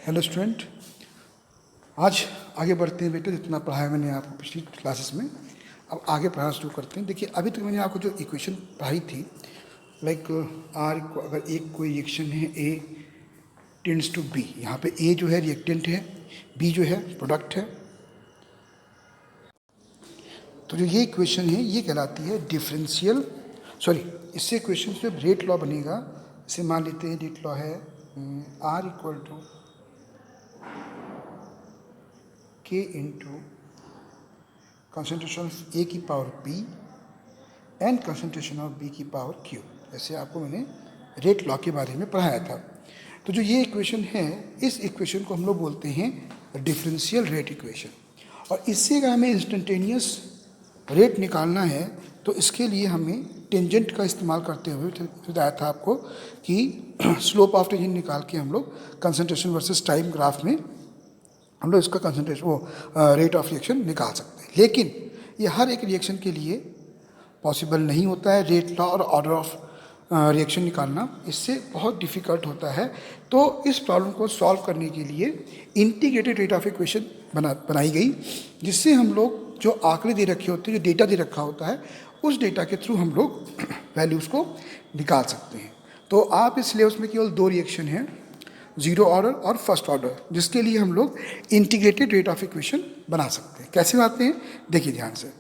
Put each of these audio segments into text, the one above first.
Hello student, आज आगे बढ़ते हैं बेटा। जितना पढ़ाया मैंने आपको पिछली क्लासेस में, अब आगे पढ़ाना शुरू करते हैं। देखिए, अभी तक मैंने आपको जो इक्वेशन पढ़ाई थी, लाइक आर को अगर एक कोई रिएक्शन है ए टेंड्स टू बी, यहाँ पे ए जो है रिएक्टेंट है, बी जो है प्रोडक्ट है, तो जो ये इक्वेशन है ये कहलाती है डिफरेंशियल, सॉरी, इससे इक्वेशन से रेट लॉ बनेगा। इसे मान लेते हैं रेट लॉ है R equal to K into concentration of A की power P and concentration of B की पावर क्यू। जैसे आपको मैंने रेट लॉ के बारे में पढ़ाया था। तो जो ये इक्वेशन है, इस इक्वेशन को हम लोग बोलते हैं डिफरेंशियल रेट इक्वेशन। और इससे अगर हमें इंस्टेंटेनियस रेट निकालना है तो इसके लिए हमें टेंजेंट का इस्तेमाल करते हुए बताया था आपको कि स्लोप ऑफ टेंजेंट निकाल के हम लोग कंसनट्रेशन वर्सेस टाइम ग्राफ में हम लोग इसका कंसनट्रेशन रेट ऑफ रिएक्शन निकाल सकते हैं। लेकिन ये हर एक रिएक्शन के लिए पॉसिबल नहीं होता है रेट लॉ और ऑर्डर ऑफ रिएक्शन निकालना, इससे बहुत डिफ़िकल्ट होता है। तो इस प्रॉब्लम को सॉल्व करने के लिए इंटीग्रेटेड रेट ऑफ इक्वेशन बनाई गई, जिससे हम लोग जो आंकड़े दे रखे होते हैं, जो डेटा दे रखा होता है, उस डेटा के थ्रू हम लोग वैल्यूज़ को निकाल सकते हैं। तो आप इस सिलेबस में केवल 2 रिएक्शन हैं, जीरो ऑर्डर और फर्स्ट ऑर्डर, जिसके लिए हम लोग इंटीग्रेटेड रेट ऑफ इक्वेशन बना सकते हैं। कैसे बनाते हैं देखिए ध्यान से।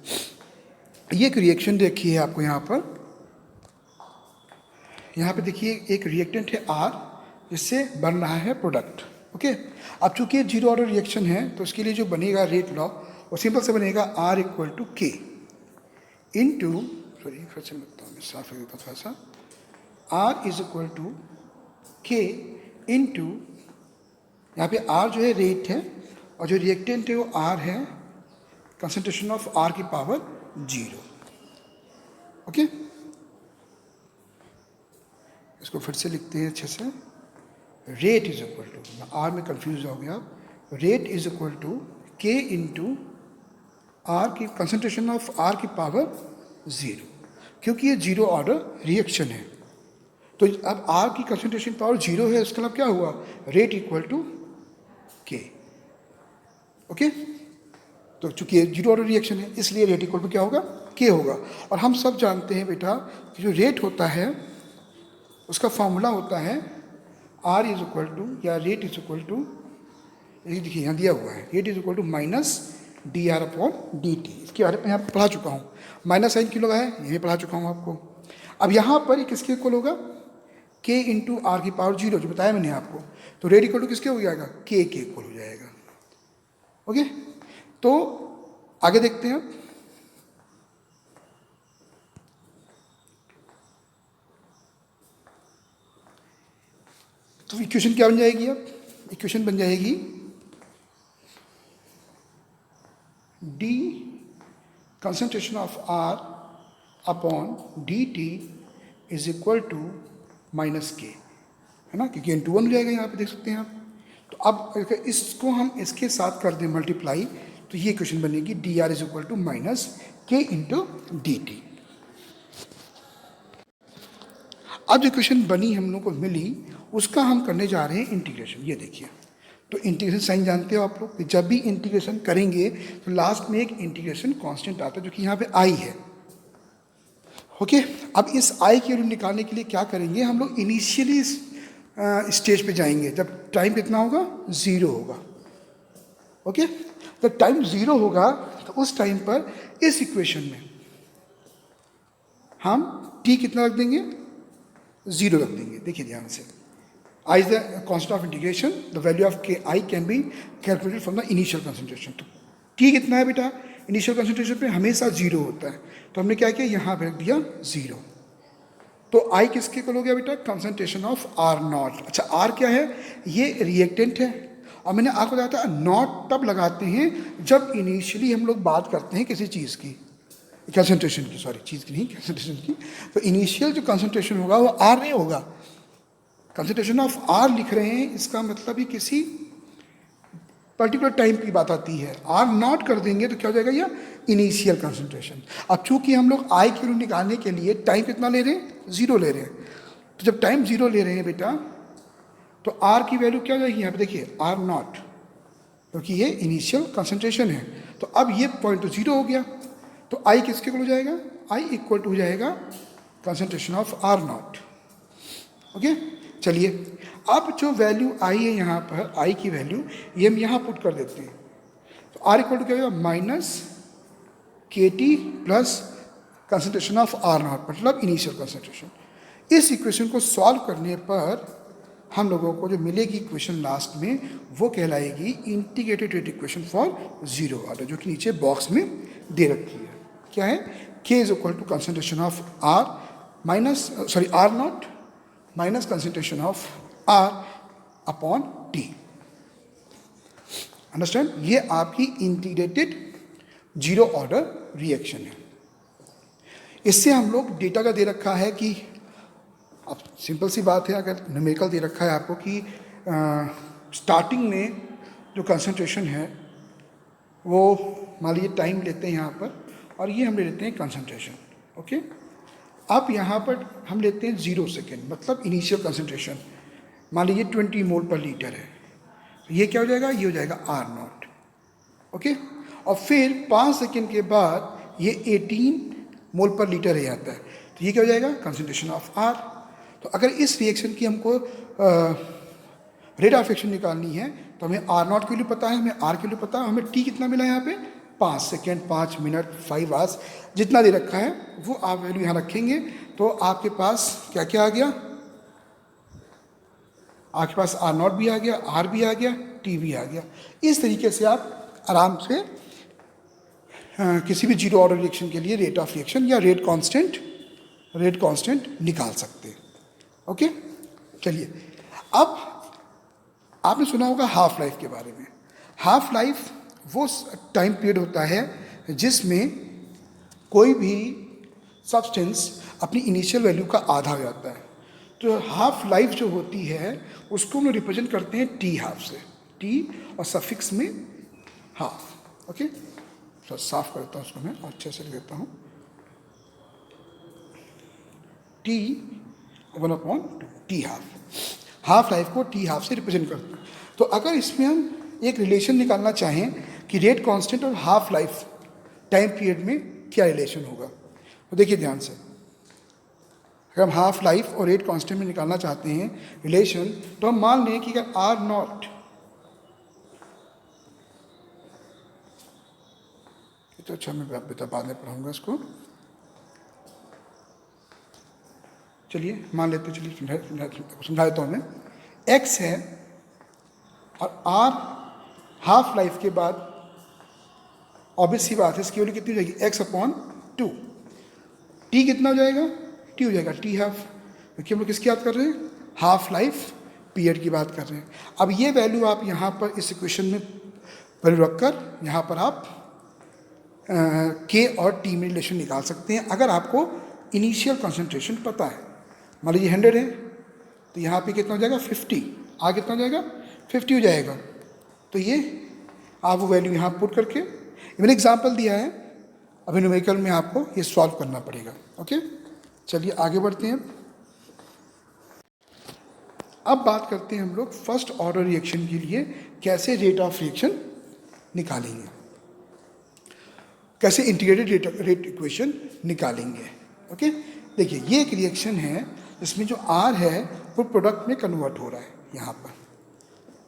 ये एक रिएक्शन देखिए आपको यहाँ पे देखिए एक रिएक्टेंट है आर, जिससे बन रहा है प्रोडक्ट। ओके, अब चूंकि ये जीरो ऑर्डर रिएक्शन है तो इसके लिए जो बनेगा रेट लॉ वो सिंपल से बनेगा are equal to K into, sorry फिर से बताऊँ मैं साफ है थोड़ा सा, are is equal to K into, यहाँ पे आर जो है रेट है और जो रिएक्टेंट है वो आर है, कंसंट्रेशन ऑफ आर की पावर 0। ओके, इसको फिर से लिखते हैं अच्छे से। Rate is equal to, R में कंफ्यूज हो गया आप, rate is equal to K into R की कंसंट्रेशन ऑफ आर की पावर 0, क्योंकि ये जीरो ऑर्डर रिएक्शन है। तो अब आर की कंसंट्रेशन पावर 0 है, इसका मतलब क्या हुआ, रेट इक्वल टू के। ओके, तो चूंकि ये जीरो ऑर्डर रिएक्शन है इसलिए रेट इक्वल टू क्या होगा, के होगा। और हम सब जानते हैं बेटा कि जो रेट होता है उसका फॉर्मूला होता है आर इज इक्वल टू, या रेट इज इक्वल टू, ये देखिए यहाँ दिया हुआ है, rate is equal to minus D R upon D T. इसके बारे में यहाँ पढ़ा चुका हूँ, माइनस साइन क्यों लगा है ये पढ़ा चुका हूँ आपको। अब यहाँ पर ये किसके इक्वल होगा, के इंटू आर की पावर 0, जो बताया मैंने आपको। तो रेट इक्वल टू किसके हो जाएगा, के इक्वल हो जाएगा। ओके, तो आगे देखते हैं। तो इक्वेशन क्या बन जाएगी, अब इक्वेशन बन जाएगी D concentration of R upon D T is equal to minus K, है ना, क्योंकि N2 1 हो जाएगा, यहाँ पे देख सकते हैं आप। तो अब इसको हम इसके साथ कर दें मल्टीप्लाई, तो ये इक्वेशन बनेगी D R is equal to minus K into D T. अब जो इक्वेशन बनी हम लोग को मिली, उसका हम करने जा रहे हैं इंटीग्रेशन। ये देखिए, तो इंटीग्रेशन साइन जानते हो आप लोग कि जब भी इंटीग्रेशन करेंगे तो लास्ट में एक इंटीग्रेशन कांस्टेंट आता है, जो कि यहाँ पे आई है। ओके, अब इस आई की वैल्यू निकालने के लिए क्या करेंगे, हम लोग इनिशियली स्टेज पे जाएंगे जब टाइम कितना होगा, 0 होगा। ओके, जब टाइम 0 होगा तो उस टाइम पर इस इक्वेशन में हम t कितना रख देंगे, 0 रख देंगे। देखिए ध्यान से, I is the constant of integration, the value of k I can be calculated from the initial concentration। तो t कितना है बेटा, इनिशियल कंसंट्रेशन पे हमेशा 0 होता है, तो हमने क्या किया, यहाँ पे रख दिया 0। तो I किसके इक्वल हो गया बेटा, कंसंट्रेशन ऑफ आर नॉट। अच्छा, आर क्या है, ये रिएक्टेंट है, और मैंने आपको बताया था नॉट तब लगाते हैं जब इनिशियली हम लोग बात करते हैं किसी चीज़ की, कंसंट्रेशन की, सॉरी चीज़ की नहीं, कंसंट्रेशन की। तो इनिशियल जो कंसंट्रेशन होगा वो आर नहीं होगा, कंसंट्रेशन ऑफ आर लिख रहे हैं, इसका मतलब ही किसी पर्टिकुलर टाइम की बात आती है। आर नॉट कर देंगे तो क्या हो जाएगा, यह इनिशियल कंसंट्रेशन। अब चूंकि हम लोग आई की वैल्यू निकालने के लिए टाइम कितना ले रहे हैं, 0 ले रहे हैं, तो जब टाइम 0 ले रहे हैं बेटा, तो आर की वैल्यू क्या हो जाएगी यहाँ पे, देखिए आर नॉट, क्योंकि ये इनिशियल कंसंट्रेशन है। तो अब ये पॉइंट तो जीरो हो गया, तो आई किसके इक्वल हो जाएगा, आई इक्वल टू हो जाएगा concentration of R naught. Okay, चलिए अब जो वैल्यू आई है यहाँ पर, आई की वैल्यू ये हम यहाँ पुट कर देते हैं। तो आर इक्वल टू क्या होगा, minus K T plus concentration of R naught, मतलब इनिशियल कंसंट्रेशन। इस इक्वेशन को सॉल्व करने पर हम लोगों को जो मिलेगी इक्वेशन लास्ट में, वो कहलाएगी integrated rate equation for zero order, जो कि नीचे बॉक्स में दे रखी है। क्या है, K is equal to concentration of R minus R naught minus concentration of R upon T. Understand, ये आपकी इंटीग्रेटेड जीरो ऑर्डर रिएक्शन है। इससे हम लोग डेटा का दे रखा है कि, अब सिंपल सी बात है, अगर न्यूमेरिकल दे रखा है आपको कि स्टार्टिंग में जो कंसंट्रेशन है वो मान लीजिए टाइम लेते हैं यहाँ पर, और ये हम ले लेते हैं कंसंट्रेशन। ओके, अब यहाँ पर हम लेते हैं 0 सेकेंड, मतलब इनिशियल कंसंट्रेशन मान लीजिए 20 मोल पर लीटर है, तो ये क्या हो जाएगा, ये हो जाएगा आर नॉट। ओके, और फिर 5 सेकेंड के बाद ये 18 मोल पर लीटर रह जाता है, तो ये क्या हो जाएगा, कंसंट्रेशन ऑफ आर। तो अगर इस रिएक्शन की हमको रेट ऑफ रिएक्शन निकालनी है, तो हमें आर नॉट की वैल्यू पता है, हमें आर की वैल्यू पता है, हमें टी कितना मिला है यहाँ पे, 5 सेकेंड, 5 मिनट, 5 आवर्स, जितना दे रखा है वो आप वैल्यू यहाँ रखेंगे। तो आपके पास क्या क्या आ गया, आपके पास आर नॉट भी आ गया, आर भी आ गया, टी भी आ गया। इस तरीके से आप आराम से किसी भी जीरो ऑर्डर रिएक्शन के लिए रेट ऑफ रिएक्शन या रेट कांस्टेंट निकाल सकते हैं। ओके, चलिए अब आपने सुना होगा हाफ लाइफ के बारे में। हाफ लाइफ वो टाइम पीरियड होता है जिसमें कोई भी सब्सटेंस अपनी इनिशियल वैल्यू का आधा हो जाता है। तो हाफ लाइफ जो होती है उसको हम रिप्रेजेंट करते हैं टी हाफ से, टी और सफिक्स में हाफ। ओके, तो साफ करता हूँ उसको, मैं अच्छे से लिख देता हूँ, टी 1/2, टी हाफ लाइफ को टी हाफ से रिप्रेजेंट करते हैं। तो अगर इसमें हम एक रिलेशन निकालना चाहें कि रेट कांस्टेंट और हाफ लाइफ टाइम पीरियड में क्या रिलेशन होगा, तो देखिए ध्यान से, अगर हम हाफ लाइफ और रेट कांस्टेंट में निकालना चाहते हैं रिलेशन, तो हम मान लें कि अगर आर नॉट, तो अच्छा मैं बाद में पढ़ाऊंगा इसको, चलिए मान लेते, चलिए समझा देता हूँ मैं। एक्स है और आर हाफ लाइफ के बाद ऑब्वियस सी बात है इसकी वैल्यू कितनी हो जाएगी, x/2। टी कितना हो जाएगा, टी हो जाएगा टी हाफ, क्योंकि हम लोग किसकी बात कर रहे हैं, हाफ लाइफ पीरियड की बात कर रहे हैं। अब ये वैल्यू आप यहाँ पर इस इक्वेशन में वैल्यू रखकर यहाँ पर आप के और टी में रिलेशन निकाल सकते हैं, अगर आपको इनिशियल कंसंट्रेशन पता है। मान लीजिए 100 है, तो यहाँ पे कितना हो जाएगा 50, आगे कितना हो जाएगा 50 हो जाएगा। तो ये आप वो वैल्यू यहाँ पुट करके, मैंने एग्जांपल दिया है, अभी न्यूमेरिकल में आपको ये सॉल्व करना पड़ेगा। ओके, चलिए आगे बढ़ते हैं। अब बात करते हैं हम लोग फर्स्ट ऑर्डर रिएक्शन के लिए कैसे रेट ऑफ रिएक्शन निकालेंगे, कैसे इंटीग्रेटेड रेट इक्वेशन निकालेंगे। ओके, देखिए ये एक रिएक्शन है जिसमें जो आर है वो प्रोडक्ट में कन्वर्ट हो रहा है यहाँ पर।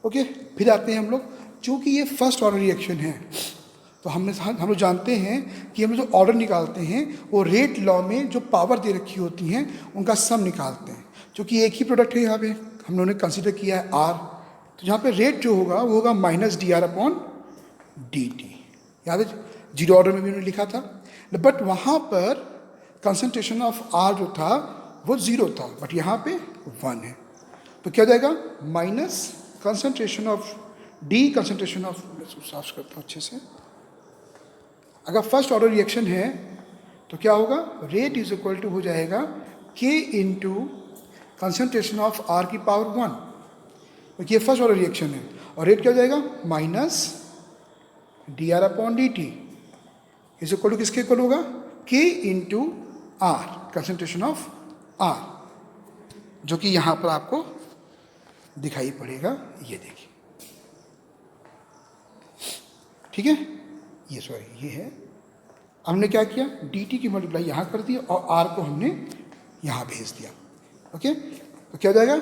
ओके, फिर आते हैं हम लोग, चूँकि ये फर्स्ट ऑर्डर रिएक्शन है तो हम लोग जानते हैं कि हम जो ऑर्डर निकालते हैं वो रेट लॉ में जो पावर दे रखी होती हैं उनका सम निकालते हैं। चूँकि एक ही प्रोडक्ट है यहाँ पे हम लोगों ने कंसिडर किया है आर, तो यहाँ पे रेट जो होगा वो होगा -dr/dt। याद है जीरो ऑर्डर में भी उन्होंने लिखा था, बट वहाँ पर कंसंट्रेशन ऑफ आर जो था वो 0 था, बट यहाँ पे 1 है, तो क्या हो जाएगा minus concentration of D, concentration of, साफ करता हूँ अच्छे से। अगर फर्स्ट ऑर्डर रिएक्शन है तो क्या होगा, रेट इज इक्वल टू हो जाएगा के इंटू कंसंट्रेशन ऑफ आर की पावर 1, क्योंकि ये फर्स्ट ऑर्डर रिएक्शन है, और रेट क्या हो जाएगा -dr/dt इज इक्वल टू किसके इक्वल होगा, K into R, concentration of R, जो कि यहाँ पर आपको दिखाई पड़ेगा, ये देखिए, ठीक है, ये सॉरी ये है, हमने क्या किया, dt की मल्टीप्लाई यहाँ कर दी और r को हमने यहाँ भेज दिया। ओके, तो क्या हो जाएगा,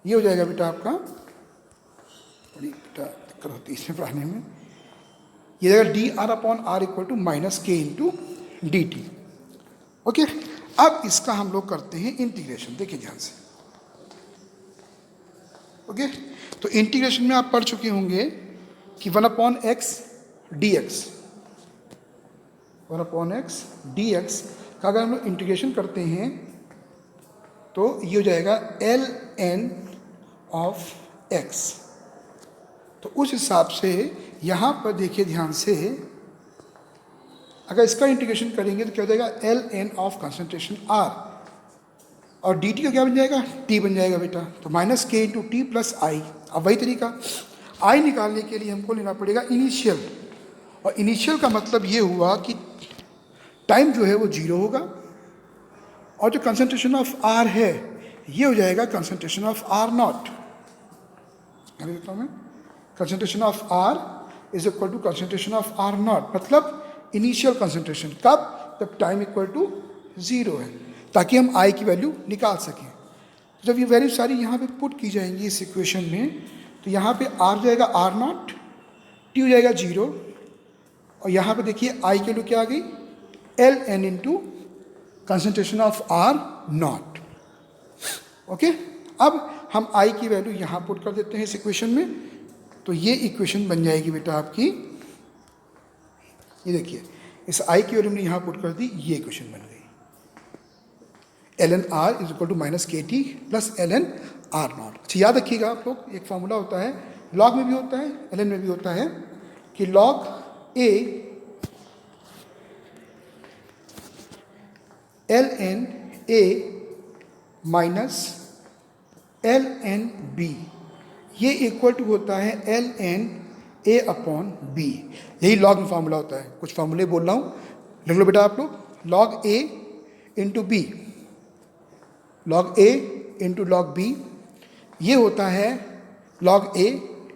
ये हो जाएगा बेटा आपका, बड़ी बेटा दिक्कत होती है इसमें पढ़ाने में, ये जाएगा dr/r equal to minus K into D T. Okay, अब इसका हम लोग करते हैं इंटीग्रेशन, देखिए ध्यान से। ओके, तो इंटीग्रेशन में आप पढ़ चुके होंगे कि 1/x dx, 1/x dx का अगर हम लोग इंटीग्रेशन करते हैं तो ये हो जाएगा ln ऑफ x। तो उस हिसाब से यहाँ पर देखिए ध्यान से, अगर इसका इंटीग्रेशन करेंगे तो क्या हो जाएगा, ln ऑफ कंसंट्रेशन r, और dt का क्या बन जाएगा, t बन जाएगा बेटा, तो minus K into T plus आई। अब वही तरीका, i निकालने के लिए हमको लेना पड़ेगा इनिशियल, और इनिशियल का मतलब ये हुआ कि टाइम जो है वो 0 होगा, और जो कंसंट्रेशन ऑफ r है ये हो जाएगा कंसंट्रेशन ऑफ r नॉट। देता हूँ मैं, concentration of r is equal to concentration of r naught, मतलब इनिशियल कंसंट्रेशन कब, जब टाइम इक्वल टू 0 है, ताकि हम i की वैल्यू निकाल सकें। तो जब ये वैल्यू सारी यहाँ पे पुट की जाएंगी इस इक्वेशन में, तो यहाँ पे r जाएगा r नॉट, t हो जाएगा 0, और यहाँ पे देखिए i की वैल्यू क्या आ गई, ln into concentration of r not. Okay, अब हम i की वैल्यू यहाँ पुट कर देते हैं इस इक्वेशन में, तो ये इक्वेशन बन जाएगी बेटा आपकी, ये देखिए इस i की वैल्यू हमने यहाँ पुट कर दी, ये इक्वेशन बन गई, ln r is equal to minus K T plus ln r naught. अच्छा याद रखिएगा आप लोग, एक फार्मूला होता है, लॉग में भी होता है ln में भी होता है, कि log a ln a minus ln b, ये इक्वल टू होता है ln a अपॉन b। यही लॉग में फार्मूला होता है, कुछ फार्मूले बोल रहा हूँ, लिख लो बेटा आप लोग, log a into B, log a into log b, ये होता है log a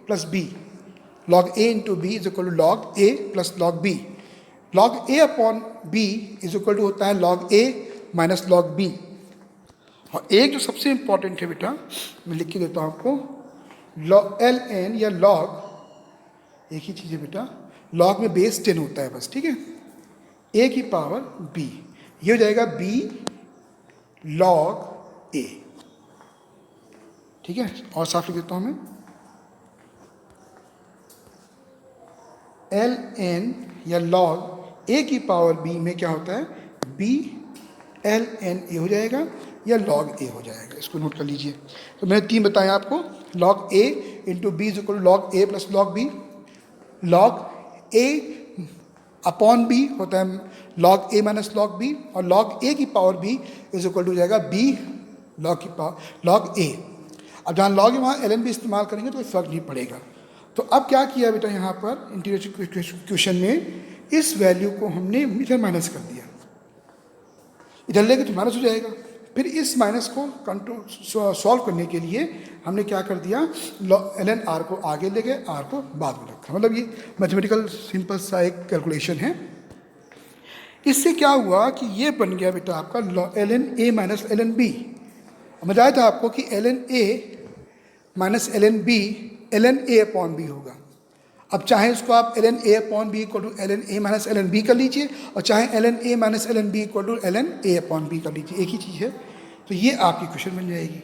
plus b, log a into b is equal to log a plus log b, log a upon b is equal to होता है log a minus log b। और एक जो सबसे important है बेटा, मैं लिख के देता हूँ आपको, ln या log एक ही चीज़ है बेटा, log में बेस 10 होता है बस, ठीक है, a की पावर b, ये हो जाएगा b log a, ठीक है। और साफ लिख देता हूँ मैं, ln या log a की पावर b में क्या होता है, b ln a हो जाएगा या log a हो जाएगा, इसको नोट कर लीजिए। तो मैंने 3 बताया आपको, log a into B is equal to log a plus log b, log a upon b होता है log a minus log b, और log a की power b is equal to जाएगा b log की पावर log a। अब जहाँ log है वहाँ ln भी इस्तेमाल करेंगे तो कोई फर्क नहीं पड़ेगा। तो अब क्या किया बेटा, यहाँ पर इंटीग्रेशन क्वेश्चन में इस वैल्यू को हमने इधर माइनस कर दिया, इधर लेके तो माइनस हो जाएगा, फिर इस माइनस को कंट्रोल सॉल्व करने के लिए हमने क्या कर दिया, ln r को आगे ले गए, r को बाद में रखा, मतलब ये मैथमेटिकल सिंपल सा एक कैलकुलेशन है। इससे क्या हुआ कि ये बन गया बेटा आपका ln a minus ln b। बताया था आपको कि ln a minus ln b ln a upon b होगा। अब चाहे इसको आप ln a upon B equal to ln a minus ln b कर लीजिए, और चाहे ln a minus ln b equal to ln a upon b कर लीजिए, एक ही चीज़ है। तो ये आपकी क्वेश्चन बन जाएगी।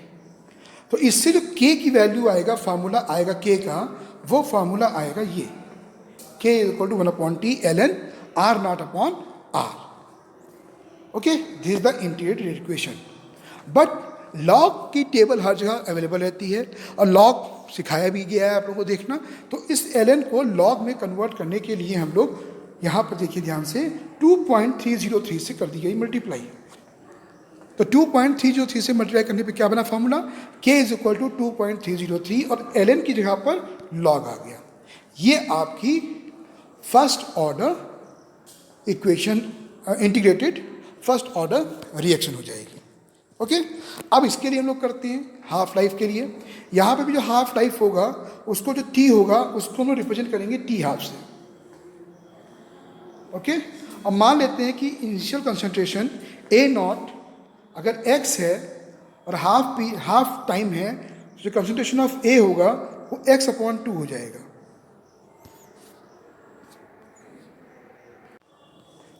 तो इससे जो k की वैल्यू आएगा, फार्मूला आएगा k का, वो फार्मूला आएगा ये, k equal to 1/t ln r naught upon r। Okay, this is the integrated equation. But log की टेबल हर जगह अवेलेबल रहती है, और लॉग सिखाया भी गया है आप लोगों को देखना। तो इस ln को लॉग में कन्वर्ट करने के लिए हम लोग यहाँ पर देखिए ध्यान से 2.303 से कर दी गई मल्टीप्लाई। तो 2.303 से मल्टीप्लाई करने पे क्या बना formula, k is equal to 2.303, और ln की जगह पर लॉग आ गया। ये आपकी first order equation, integrated first order reaction हो जाएगी। ओके। अब इसके लिए हम लोग करते हैं हाफ लाइफ के लिए। यहाँ पे भी जो हाफ लाइफ होगा उसको जो टी होगा उसको हम रिप्रेजेंट करेंगे टी हाफ से। ओके। अब मान लेते हैं कि इनिशियल कंसंट्रेशन ए नॉट अगर एक्स है और हाफ टाइम है, जो कंसंट्रेशन ऑफ ए होगा वो x/2 हो जाएगा।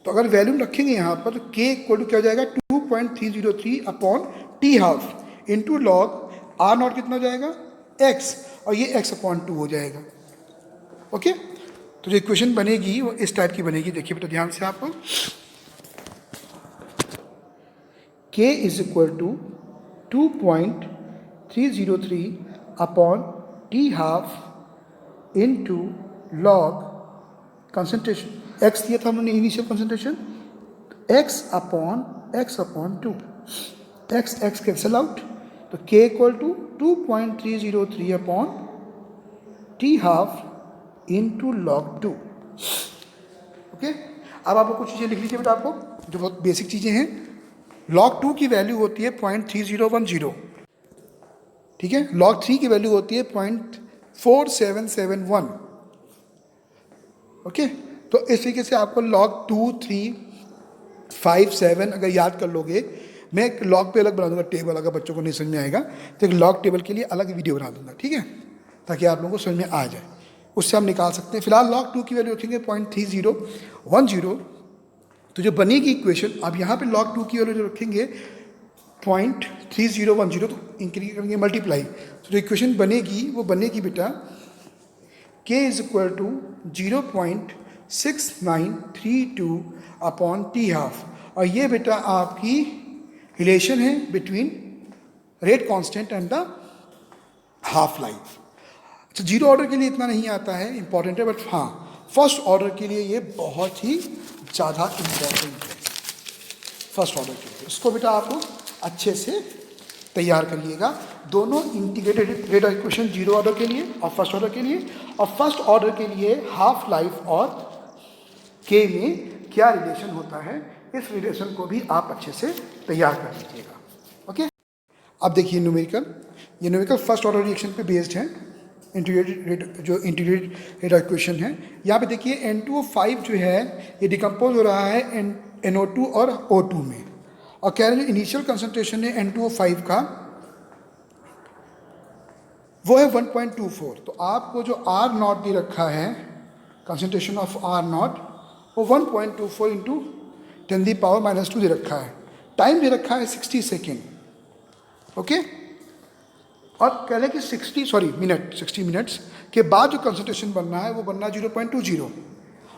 तो अगर वैल्यू रखेंगे यहाँ पर तो k इक्वल टू क्या हो जाएगा 2.303 upon T half into log are not कितना हो जाएगा x, और ये x/2 हो जाएगा। ओके। तो जो इक्वेशन बनेगी वो इस टाइप की बनेगी। देखिए बेटा ध्यान से आपको, k is equal to 2.303 upon T half into log concentration x दिया था हमने initial concentration, x/2, x cancel out, तो k equal to 2.303 upon T half into log 2। Okay. अब आपको कुछ चीज़ें लिख लीजिए बेटा, आपको जो बहुत बेसिक चीज़ें हैं। लॉग 2 की वैल्यू होती है 0.3010, ठीक है। लॉग 3 की वैल्यू होती है 0.4771। ओके। तो इस तरीके से आपको लॉग 2, 3, 5, 7 अगर याद कर लोगे, मैं एक लॉग पे अलग बना दूंगा टेबल, अगर बच्चों को नहीं समझ में आएगा तो एक लॉग टेबल के लिए अलग वीडियो बना दूंगा, ठीक है, ताकि आप लोगों को समझ में आ जाए, उससे हम निकाल सकते हैं। फिलहाल लॉग 2 की वैल्यू रखेंगे 0.3010। तो जो बनेगी इक्वेशन, अब यहाँ पे log 2 की वैल्यू जो रखेंगे 0.3010, तो इंक्रीज करेंगे मल्टीप्लाई, तो जो इक्वेशन बनेगी वो बनेगी बेटा k is equal to 0.6932 upon T half, और ये बेटा आपकी रिलेशन है between rate constant and the half life. अच्छा, जीरो ऑर्डर के लिए इतना नहीं आता है, इंपॉर्टेंट है, बट हाँ फर्स्ट ऑर्डर के लिए ये बहुत ही ज़्यादा इम्पॉर्टेंट है। फर्स्ट ऑर्डर के लिए इसको बेटा आपको अच्छे से तैयार करिएगा। दोनों integrated rate equation zero order के लिए और फर्स्ट ऑर्डर के लिए, और फर्स्ट ऑर्डर के लिए हाफ लाइफ और के में क्या रिलेशन होता है, इस रिलेशन को भी आप अच्छे से तैयार कर लीजिएगा। ओके। अब देखिए न्यूमेरिकल, ये न्यूमेरिकल फर्स्ट ऑर्डर रिएक्शन पे बेस्ड है, इंटीग्रेटेड रेट इक्वेशन है। यहाँ पे देखिए N2O5 जो है ये डिकम्पोज हो रहा है NO2 और O2 में, और कह रहे हैं इनिशियल कंसंट्रेशन है N2O5 का वो है 1.24। तो आपको जो R नॉट दे रखा है, कंसंट्रेशन ऑफ R नॉट, वो 1.24 इंटू 10⁻⁻² दे रखा है। टाइम दे रखा है 60 सेकेंड। ओके। और कह रहे हैं कि 60 मिनट्स के बाद जो कंसंट्रेशन बनना है वो बनना है 0.20,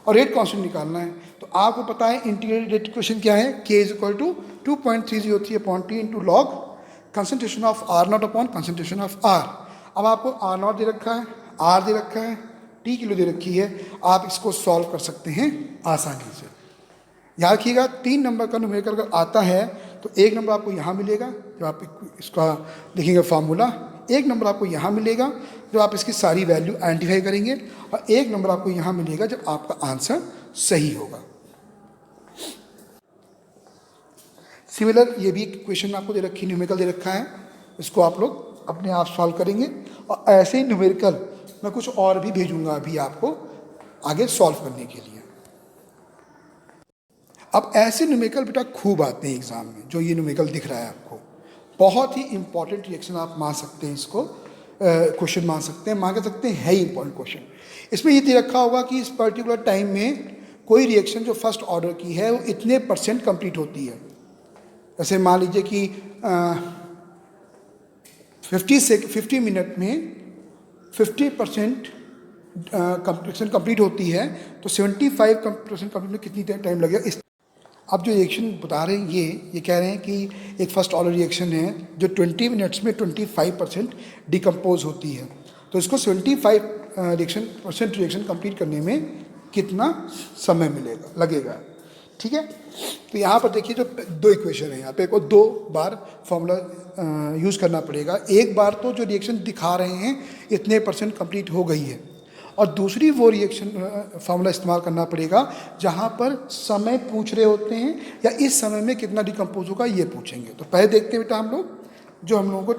और रेट कांस्टेंट निकालना है। तो आपको पता है इंटीग्रेटेड रेट इक्वेशन क्या है, k is equal to 2.303 upon T into log concentration of R naught upon concentration of R। अब आपको R नॉट दे रखा है, R दे रखा है, T किलो दे रखी है, आप इसको सॉल्व कर सकते हैं आसानी से। याद रखिएगा 3 नंबर का न्यूमेरिकल अगर आता है तो 1 नंबर आपको यहाँ मिलेगा जब आप इसका लिखेंगे फार्मूला, 1 नंबर आपको यहाँ मिलेगा जब आप इसकी सारी वैल्यू आइडेंटिफाई करेंगे, और 1 नंबर आपको यहाँ मिलेगा जब आपका आंसर सही होगा। सिमिलर ये भी क्वेश्चन आपको दे रखी, न्यूमेरिकल दे रखा है, इसको आप लोग अपने आप सॉल्व करेंगे, और ऐसे ही न्यूमेरिकल मैं कुछ और भी भेजूंगा अभी आपको आगे सॉल्व करने के लिए। अब ऐसे न्यूमेरिकल बेटा खूब आते हैं एग्जाम में, जो ये न्यूमेरिकल दिख रहा है आपको, बहुत ही इंपॉर्टेंट रिएक्शन आप मान सकते हैं, इसको क्वेश्चन मान सकते हैं, मान सकते हैं, है ही इंपॉर्टेंट क्वेश्चन। इसमें ये दे रखा होगा कि इस पर्टिकुलर टाइम में कोई रिएक्शन जो फर्स्ट ऑर्डर की है वो इतने % कंप्लीट होती है। जैसे मान लीजिए कि 50 मिनट में 50% कंप्लीशन कंप्लीट होती है, तो 75% कंप्लीट में कितनी टाइम लगेगा। इस अब जो रिएक्शन बता रहे हैं ये कह रहे हैं कि एक फर्स्ट ऑर्डर रिएक्शन है जो 20 मिनट्स में 25% डिकम्पोज होती है, तो इसको 75% रिएक्शन कंप्लीट करने में कितना समय लगेगा। ठीक है। तो यहाँ पर देखिए जो 2 इक्वेशन है, यहाँ पे को 2 बार फॉर्मूला यूज़ करना पड़ेगा। एक बार तो जो रिएक्शन दिखा रहे हैं इतने % कंप्लीट हो गई है, और दूसरी वो रिएक्शन फार्मूला इस्तेमाल करना पड़ेगा जहाँ पर समय पूछ रहे होते हैं या इस समय में कितना डिकम्पोज होगा ये पूछेंगे। तो पहले देखते हैं बेटा हम लोग, जो हम लोगों को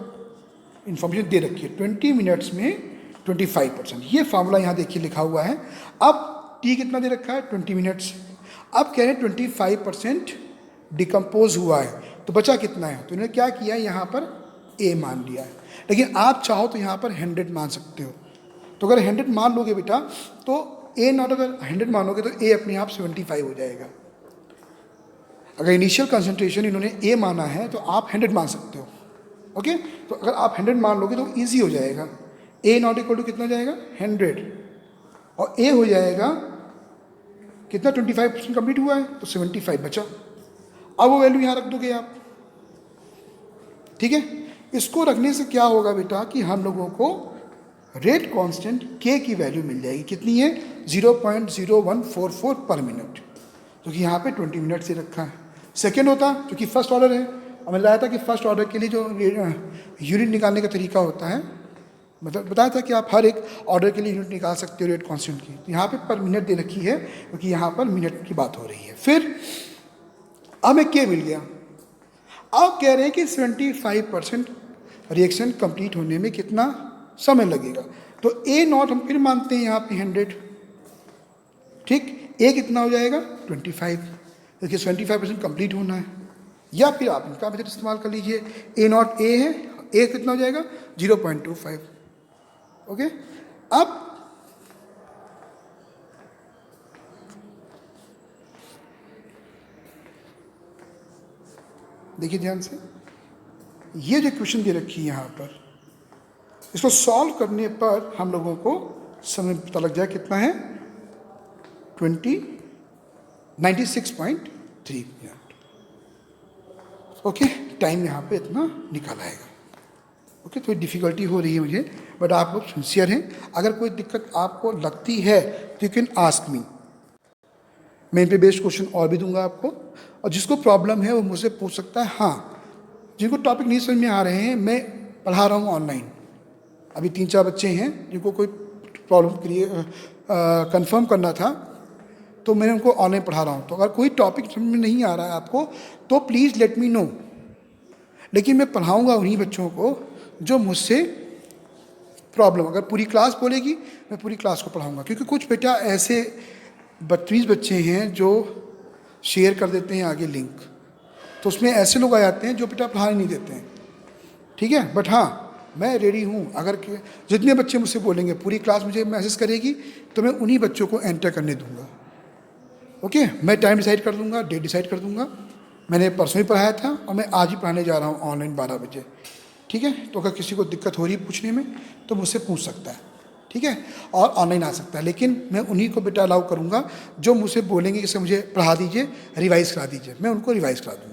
इन्फॉर्मेशन दे रखी है 20 मिनट्स में 25%, ये फार्मूला यहाँ देखिए लिखा हुआ है। अब टी कितना दे रखा है 20 मिनट्स, अब कह रहे हैं 25% डिकम्पोज हुआ है, तो बचा कितना है, तो इन्होंने क्या किया है यहाँ पर ए मान लिया है। लेकिन आप चाहो तो यहाँ पर 100 मान सकते हो, तो अगर 100 मान लोगे बेटा तो ए नॉट, अगर 100 मानोगे तो ए अपने आप 75 हो जाएगा। अगर इनिशियल कंसंट्रेशन इन्होंने ए माना है तो आप 100 मान सकते हो। ओके, तो अगर आप 100 मान लोगे तो ईजी हो जाएगा। ए नॉट इक्वल टू कितना जाएगा 100 और ए हो जाएगा कितना 25% कंप्लीट हुआ है तो 75 बचा। अब वो वैल्यू यहाँ रख दोगे आप, ठीक है। इसको रखने से क्या होगा बेटा कि हम लोगों को रेट कांस्टेंट के की वैल्यू मिल जाएगी, कितनी है 0.0144 पर मिनट, जो कि यहाँ पे 20 मिनट से रखा है। सेकेंड होता क्योंकि फर्स्ट ऑर्डर है, हमें बताया था कि फर्स्ट ऑर्डर के लिए जो यूनिट निकालने का तरीका होता है, मतलब बताया था कि आप हर एक ऑर्डर के लिए यूनिट निकाल सकते हो रेट कांस्टेंट की। तो यहाँ पे पर मिनट दे रखी है क्योंकि यहाँ पर मिनट की बात हो रही है। फिर हमें के मिल गया, अब कह रहे हैं कि 75% रिएक्शन कंप्लीट होने में कितना समय लगेगा, तो ए नॉट हम फिर मानते हैं यहाँ पे 100, ठीक। ए कितना हो जाएगा 25, देखिए 75% कंप्लीट होना है, या फिर आप इनका मेथड इस्तेमाल कर लीजिए। ए नॉट ए है, ए कितना हो जाएगा 0.25। ओके, अब देखिए ध्यान से, ये जो क्वेश्चन दे रखी है यहाँ पर, इसको सॉल्व करने पर हम लोगों को समय पता लग जाए कितना है 96.3 मिनट। ओके, टाइम यहाँ पे इतना निकल आएगा। ओके, थोड़ी डिफ़िकल्टी हो रही है मुझे, बट आप लोग सिंसियर हैं। अगर कोई दिक्कत आपको लगती है तो यू कैन आस्क मी, मैं इन पे बेस्ड क्वेश्चन और भी दूंगा आपको, और जिसको प्रॉब्लम है वो मुझसे पूछ सकता है। हाँ, जिनको टॉपिक नहीं समझ में आ रहे हैं, मैं पढ़ा रहा हूँ ऑनलाइन, अभी 3-4 बच्चे हैं जिनको कोई प्रॉब्लम कंफर्म करना था, तो मैं उनको ऑनलाइन पढ़ा रहा हूँ। तो अगर कोई टॉपिक समझ में नहीं आ रहा है आपको तो प्लीज़ लेट मी नो, लेकिन मैं पढ़ाऊँगा उन्हीं बच्चों को जो मुझसे प्रॉब्लम, अगर पूरी क्लास बोलेगी मैं पूरी क्लास को पढ़ाऊँगा, क्योंकि कुछ बेटा ऐसे 32 बच्चे हैं जो शेयर कर देते हैं आगे लिंक, तो उसमें ऐसे लोग आ जाते हैं जो बेटा पढ़ाने नहीं देते हैं, ठीक है। बट हाँ, मैं रेडी हूँ, अगर जितने बच्चे मुझसे बोलेंगे पूरी क्लास मुझे मैसेज करेगी तो मैं उन्हीं बच्चों को एंटर करने दूंगा। ओके, मैं टाइम डिसाइड कर दूंगा, डेट डिसाइड कर दूंगा। मैंने परसों ही पढ़ाया था और मैं आज ही पढ़ाने जा रहा हूँ ऑनलाइन 12 बजे, ठीक है। तो अगर किसी को दिक्कत हो रही है पूछने में तो मुझसे पूछ सकता है, ठीक है, और ऑनलाइन आ सकता है। लेकिन मैं उन्हीं को बेटा अलाउ करूँगा जो मुझसे बोलेंगे कि सर मुझे पढ़ा दीजिए, रिवाइज़ करा दीजिए, मैं उनको रिवाइज़ करा दूँगा।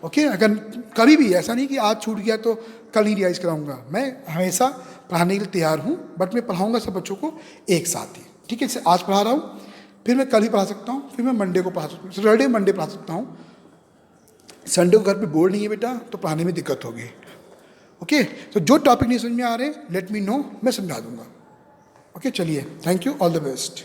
ओके, अगर कभी भी ऐसा नहीं कि आज छूट गया तो कल ही रिवाइज़ कराऊंगा, मैं हमेशा पढ़ाने के लिए तैयार हूँ, बट मैं पढ़ाऊंगा सब बच्चों को एक साथ ही, ठीक है। जैसे आज पढ़ा रहा हूँ, फिर मैं कल ही पढ़ा सकता हूँ, फिर मैं मंडे को पढ़ा सकता हूँ, सैटरडे मंडे पढ़ा सकता हूँ। संडे को घर पे बोर्ड नहीं है बेटा तो पढ़ाने में दिक्कत होगी। ओके, तो जो टॉपिक नहीं समझ में आ रहे लेट मी नो, मैं समझा दूंगा। ओके, चलिए, thank you, all the best.